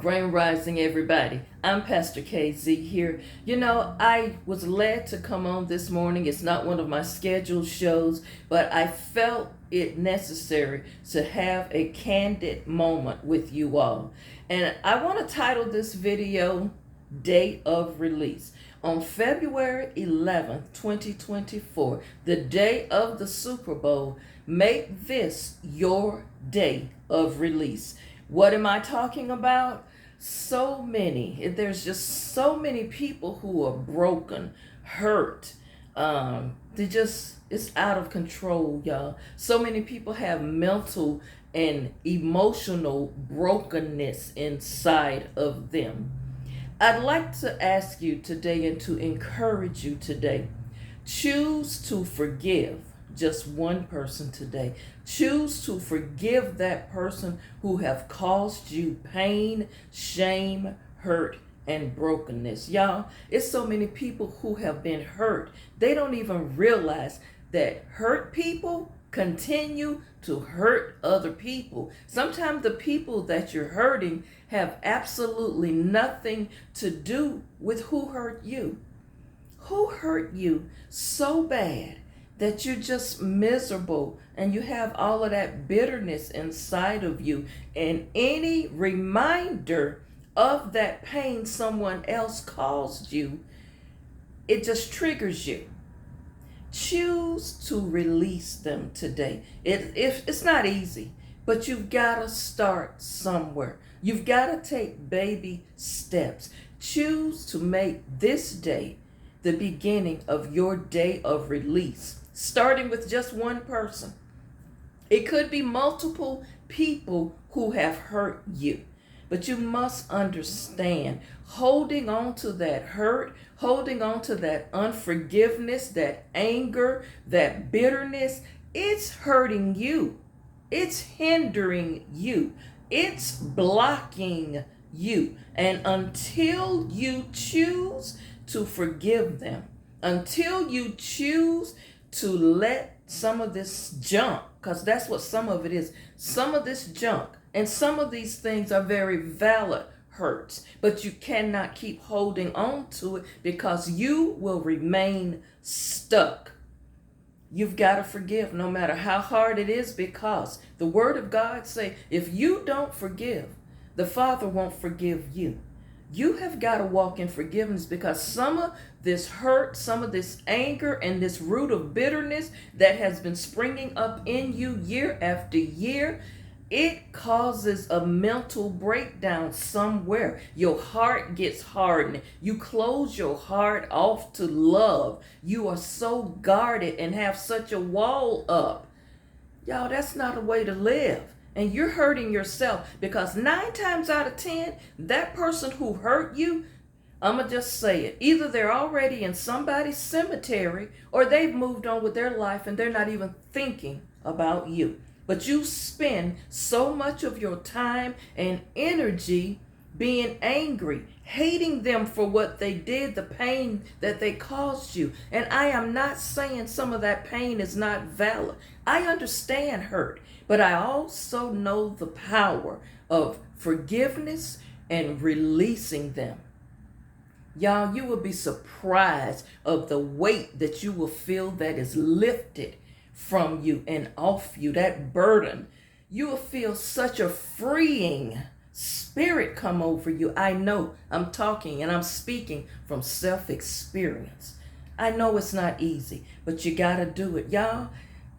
Grand Rising, everybody. I'm Pastor KZ here. I was led to come on this morning. It's not one of my scheduled shows, but I felt it necessary to have a candid moment with you all. And I want to title this video, Day of Release. On February 11th, 2024, the day of the Super Bowl, make this your day of release. What am I talking about? There's just so many people who are broken, hurt. It's out of control, y'all. So many people have mental and emotional brokenness inside of them. I'd like to ask you today and to encourage you today. Choose to forgive just one person today. Choose to forgive that person who have caused you pain, shame, hurt, and brokenness. Y'all, it's so many people who have been hurt. They don't even realize that hurt people continue to hurt other people. Sometimes the people that you're hurting have absolutely nothing to do with who hurt you. Who hurt you so bad that you're just miserable and you have all of that bitterness inside of you, and any reminder of that pain someone else caused you, it just triggers you. Choose to release them today. It's not easy, but you've got to start somewhere. You've got to take baby steps. Choose to make this day the beginning of your day of release, starting with just one person. It could be multiple people who have hurt you, but you must understand, holding on to that hurt, holding on to that unforgiveness, that anger, that bitterness, it's hurting you. It's hindering you. It's blocking you. And until you choose to forgive them, until you choose to let some of this junk, because that's what some of it is, some of this junk, and some of these things are very valid hurts, but you cannot keep holding on to it because you will remain stuck. You've got to forgive no matter how hard it is, because the word of God say, if you don't forgive, the Father won't forgive you. You have got to walk in forgiveness, because some of this hurt, some of this anger, and this root of bitterness that has been springing up in you year after year, it causes a mental breakdown somewhere. Your heart gets hardened. You close your heart off to love. You are so guarded and have such a wall up. Y'all, that's not a way to live. And you're hurting yourself, because 9 times out of 10, that person who hurt you, I'm going to just say it, either they're already in somebody's cemetery or they've moved on with their life and they're not even thinking about you. But you spend so much of your time and energy being angry, hating them for what they did, the pain that they caused you. And I am not saying some of that pain is not valid. I understand hurt, but I also know the power of forgiveness and releasing them. Y'all, you will be surprised of the weight that you will feel that is lifted from you and off you, that burden. You will feel such a freeing spirit come over you. I know I'm talking and I'm speaking from self-experience. I know it's not easy, but you got to do it. Y'all,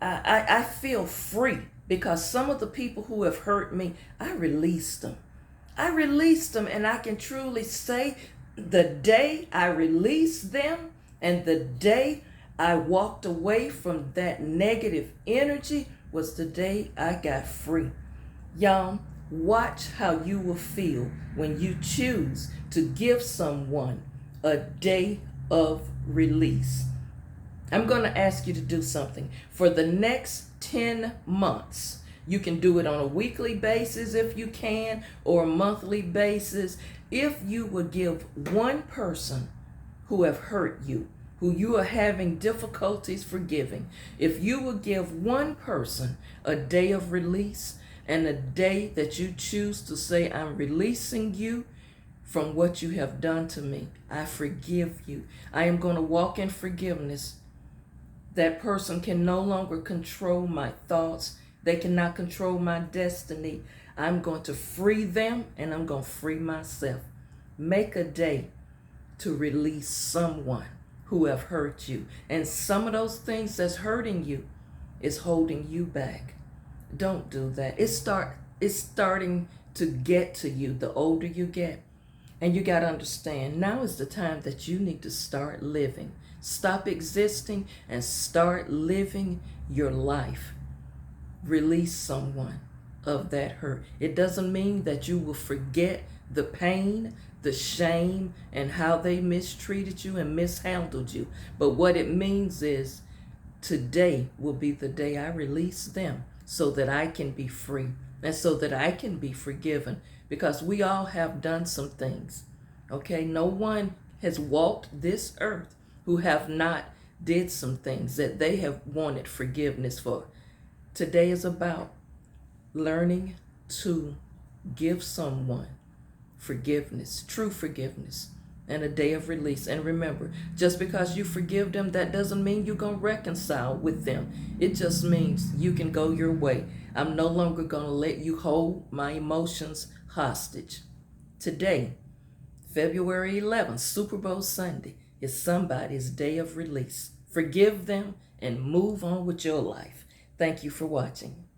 I feel free, because some of the people who have hurt me, I released them. And I can truly say the day I released them and the day I walked away from that negative energy was the day I got free. Y'all, watch how you will feel when you choose to give someone a day of release. I'm going to ask you to do something. For the next 10 months, you can do it on a weekly basis if you can, or a monthly basis. If you would give one person who have hurt you, who you are having difficulties forgiving, if you would give one person a day of release, And the day that you choose to say, I'm releasing you from what you have done to me, I forgive you. I am going to walk in forgiveness. That person can no longer control my thoughts. They cannot control my destiny. I'm going to free them and I'm going to free myself. Make a day to release someone who have hurt you. And some of those things that's hurting you is holding you back. Don't do that. It's starting to get to you the older you get. And you got to understand, now is the time that you need to start living. Stop existing and start living your life. Release someone of that hurt. It doesn't mean that you will forget the pain, the shame, and how they mistreated you and mishandled you. But what it means is today will be the day I release them so that I can be free and so that I can be forgiven, because we all have done some things. Okay, no one has walked this earth who have not did some things that they have wanted forgiveness for. Today is about learning to give someone forgiveness, true forgiveness, and a day of release. And remember, just because you forgive them, that doesn't mean you're going to reconcile with them. It just means you can go your way. I'm no longer going to let you hold my emotions hostage. Today, February 11th, Super Bowl Sunday, is somebody's day of release. Forgive them and move on with your life. Thank you for watching.